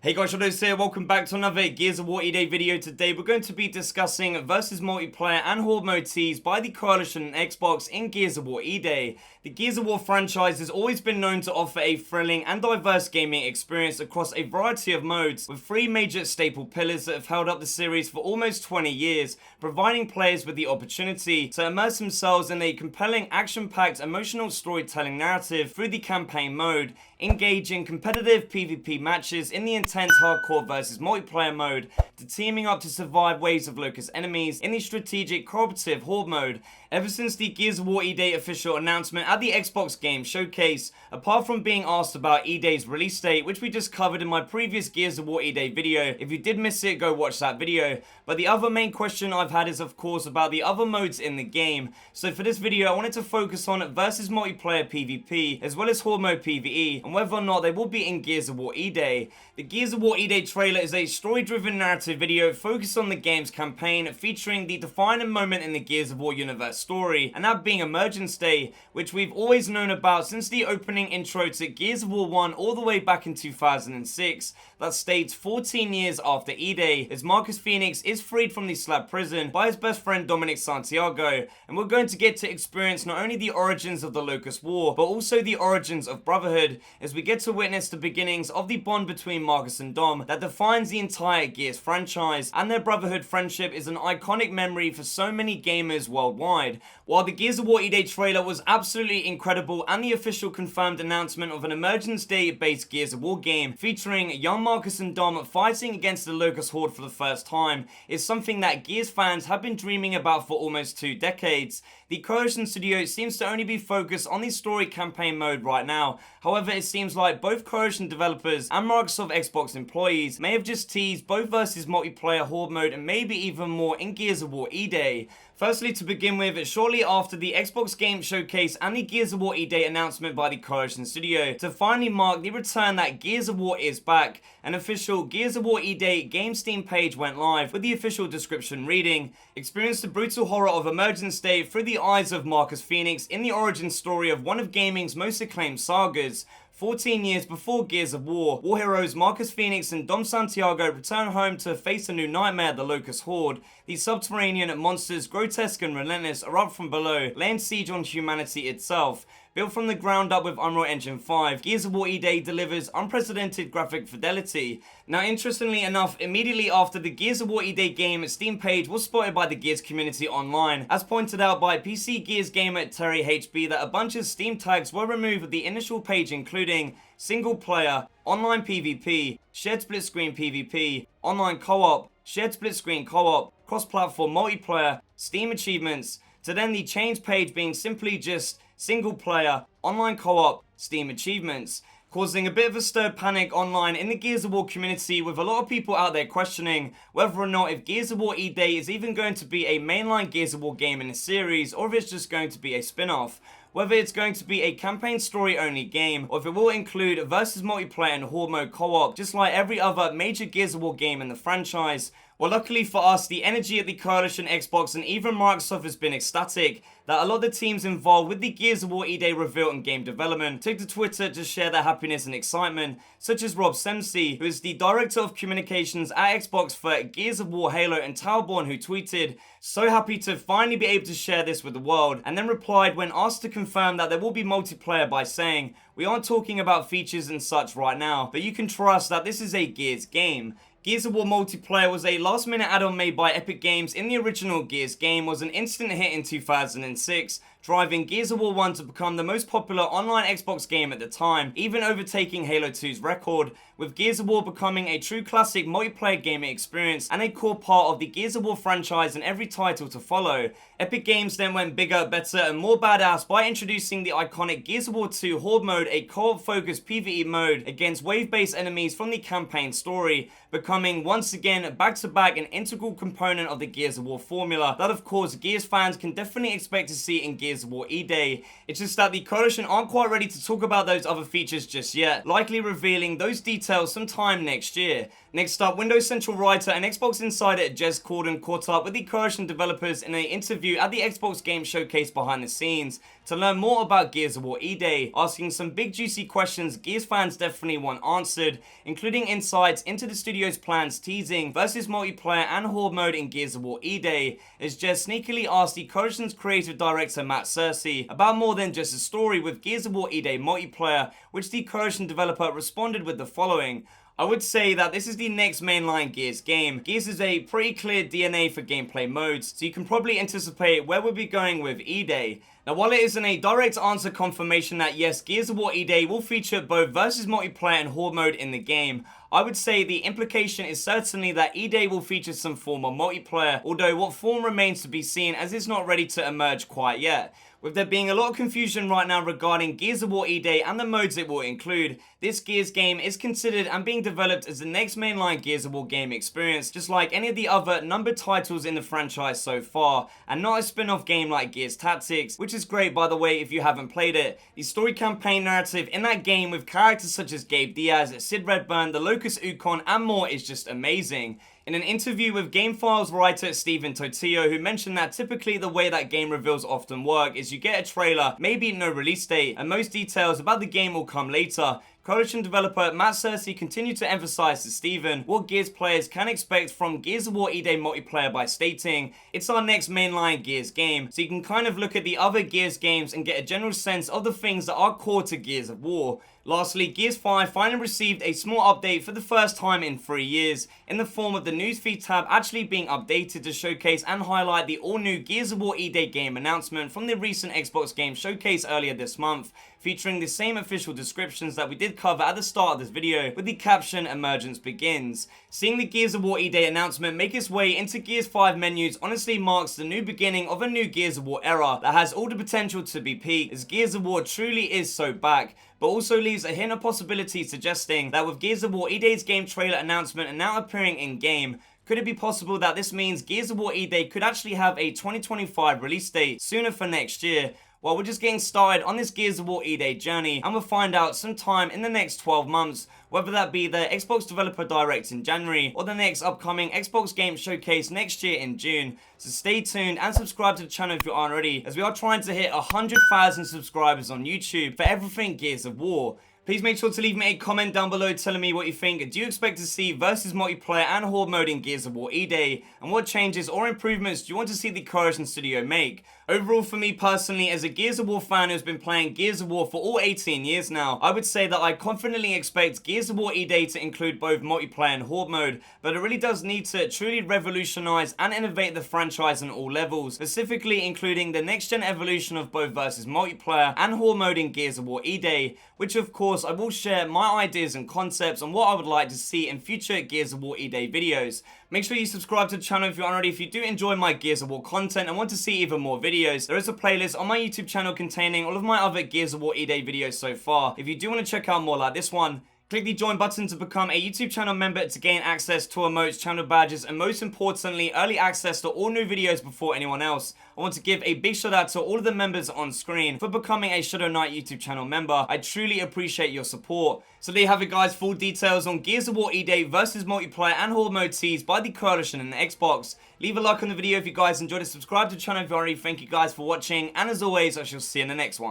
Hey guys, Shadowz here, welcome back to another Gears of War E-Day video. Today we're going to be discussing versus multiplayer and Horde mode teased by the Coalition and Xbox in Gears of War E-Day. The Gears of War franchise has always been known to offer a thrilling and diverse gaming experience across a variety of modes, with three major staple pillars that have held up the series for almost 20 years, providing players with the opportunity to immerse themselves in a compelling, action-packed, emotional storytelling narrative through the campaign mode, engage in competitive PvP matches in the intense hardcore versus multiplayer mode, to teaming up to survive waves of locust enemies in the strategic cooperative Horde mode. Ever since the Gears of War E-Day official announcement at the Xbox Game Showcase, apart from being asked about E-Day's release date, which we just covered in my previous Gears of War E-Day video, if you did miss it, go watch that video. But the other main question I've had is of course about the other modes in the game. So for this video I wanted to focus on versus multiplayer PvP, as well as Horde mode PvE, and whether or not they will be in Gears of War E-Day. The Gears of War E-Day trailer is a story-driven narrative video focused on the game's campaign, featuring the defining moment in the Gears of War universe story, and that being Emergence Day, which we've always known about since the opening intro to Gears of War 1 all the way back in 2006, that states 14 years after E-Day, as Marcus Phoenix is freed from the slab prison by his best friend Dominic Santiago, and we're going to get to experience not only the origins of the Locust War, but also the origins of Brotherhood, as we get to witness the beginnings of the bond between Marcus and Dom that defines the entire Gears franchise, and their Brotherhood friendship is an iconic memory for so many gamers worldwide. While the Gears of War E-Day trailer was absolutely incredible, and the official confirmed announcement of an Emergence Day based Gears of War game featuring young Marcus and Dom fighting against the Locust Horde for the first time is something that Gears fans have been dreaming about for almost 2 decades. The Coalition Studio seems to only be focused on the story campaign mode right now. However, it seems like both Coalition developers and Microsoft Xbox employees may have just teased both versus multiplayer Horde mode and maybe even more in Gears of War E-Day. Firstly, to begin with, shortly after the Xbox Game Showcase and the Gears of War E-Day announcement by the Coalition Studio, to finally mark the return that Gears of War is back, an official Gears of War E-Day game Steam page went live with the official description reading, "Experience the brutal horror of Emergence Day through the eyes of Marcus Phoenix in the origin story of one of gaming's most acclaimed sagas. 14 years before Gears of War, war heroes Marcus Phoenix and Dom Santiago return home to face a new nightmare, the Locust Horde. These subterranean monsters, grotesque and relentless, erupt from below, laying siege on humanity itself. Built from the ground up with Unreal Engine 5, Gears of War E-Day delivers unprecedented graphic fidelity." Now, interestingly enough, immediately after the Gears of War E-Day game Steam page was spotted by the Gears community online, as pointed out by PC Gears gamer Terry HB, that a bunch of Steam tags were removed with the initial page, including single player, online PvP, shared split screen PvP, online co-op, shared split screen co-op, cross-platform multiplayer, Steam achievements, to then the change page being simply just single player, online co-op, Steam achievements, causing a bit of a stirred panic online in the Gears of War community, with a lot of people out there questioning whether or not if Gears of War E-Day is even going to be a mainline Gears of War game in the series, or if it's just going to be a spin-off. Whether it's going to be a campaign story only game, or if it will include versus multiplayer and Horde mode co-op, just like every other major Gears of War game in the franchise. Well, luckily for us, the energy at the Coalition, Xbox, and even Microsoft has been ecstatic that a lot of the teams involved with the Gears of War E-Day reveal and game development took to Twitter to share their happiness and excitement, such as Rob Semsey, who is the Director of Communications at Xbox for Gears of War, Halo, and Towerborn, who tweeted, "So happy to finally be able to share this with the world," and then replied when asked to confirm that there will be multiplayer by saying, "We aren't talking about features and such right now, but you can trust that this is a Gears game." Gears of War multiplayer was a last-minute add-on made by Epic Games in the original Gears game, was an instant hit in 2006, driving Gears of War 1 to become the most popular online Xbox game at the time, even overtaking Halo 2's record, with Gears of War becoming a true classic multiplayer gaming experience and a core part of the Gears of War franchise and every title to follow. Epic Games then went bigger, better, and more badass by introducing the iconic Gears of War 2 Horde mode, a co-op-focused PvE mode against wave-based enemies from the campaign story, becoming once again back-to-back an integral component of the Gears of War formula that of course Gears fans can definitely expect to see in Gears Gears of War E-Day. It's just that the Coalition aren't quite ready to talk about those other features just yet, likely revealing those details sometime next year. Next up, Windows Central writer and Xbox insider Jez Corden caught up with the Coalition developers in an interview at the Xbox Game Showcase behind the scenes to learn more about Gears of War E-Day, asking some big juicy questions Gears fans definitely want answered, including insights into the studio's plans teasing versus multiplayer and Horde mode in Gears of War E-Day, as Jez sneakily asked the Coalition's creative director Matt Cersei about more than just a story with Gears of War E-Day multiplayer, which the Coalition developer responded with the following: I would say that this is the next mainline Gears game. Gears is a pretty clear DNA for gameplay modes, so you can probably anticipate where we'll be going with E-Day. Now, while it isn't a direct answer confirmation that yes, Gears of War E-Day will feature both versus multiplayer and Horde mode in the game, I would say the implication is certainly that E-Day will feature some form of multiplayer, although what form remains to be seen as it's not ready to emerge quite yet. With there being a lot of confusion right now regarding Gears of War E-Day and the modes it will include, this Gears game is considered and being developed as the next mainline Gears of War game experience, just like any of the other numbered titles in the franchise so far, and not a spin-off game like Gears Tactics, which is great by the way if you haven't played it. The story campaign narrative in that game with characters such as Gabe Diaz, Sid Redburn, the Locust Ukon and more is just amazing. In an interview with GameFiles writer Stephen Totillo, who mentioned that typically the way that game reveals often work is you get a trailer, maybe no release date, and most details about the game will come later. Coalition developer Matt Cersei continued to emphasize to Stephen what Gears players can expect from Gears of War E-Day multiplayer by stating, it's our next mainline Gears game, so you can kind of look at the other Gears games and get a general sense of the things that are core to Gears of War. Lastly, Gears 5 finally received a small update for the first time in 3 years, in the form of the newsfeed tab actually being updated to showcase and highlight the all-new Gears of War E-Day game announcement from the recent Xbox Game Showcase earlier this month, featuring the same official descriptions that we did cover at the start of this video, with the caption "Emergence begins." Seeing the Gears of War E-Day announcement make its way into Gears 5 menus honestly marks the new beginning of a new Gears of War era that has all the potential to be peak, as Gears of War truly is so back, but also leaves a hint of possibility suggesting that with Gears of War E-Day's game trailer announcement and now appearing in-game, could it be possible that this means Gears of War E-Day could actually have a 2025 release date sooner for next year? Well, we're just getting started on this Gears of War E-Day journey, and we'll find out sometime in the next 12 months, whether that be the Xbox Developer Direct in January, or the next upcoming Xbox Game Showcase next year in June. So stay tuned and subscribe to the channel if you aren't already, as we are trying to hit 100,000 subscribers on YouTube for everything Gears of War. Please make sure to leave me a comment down below telling me what you think. Do you expect to see versus multiplayer and Horde mode in Gears of War E-Day? And what changes or improvements do you want to see the Coalition studio make? Overall, for me personally, as a Gears of War fan who's been playing Gears of War for all 18 years now, I would say that I confidently expect Gears of War E-Day to include both multiplayer and Horde mode, but it really does need to truly revolutionize and innovate the franchise on all levels, specifically including the next gen evolution of both versus multiplayer and Horde mode in Gears of War E-Day, which of course I will share my ideas and concepts on what I would like to see in future Gears of War E-Day videos. Make sure you subscribe to the channel if you aren't already. If you do enjoy my Gears of War content and want to see even more videos, there is a playlist on my YouTube channel containing all of my other Gears of War E-Day videos so far. If you do want to check out more like this one, click the join button to become a YouTube channel member to gain access to emotes, channel badges, and most importantly, early access to all new videos before anyone else. I want to give a big shout out to all of the members on screen for becoming a Shadow Knight YouTube channel member. I truly appreciate your support. So there you have it guys, full details on Gears of War E-Day versus multiplayer and Horde mode teased by the Coalition and the Xbox. Leave a like on the video if you guys enjoyed it, subscribe to the channel if you already. Thank you guys for watching, and as always, I shall see you in the next one.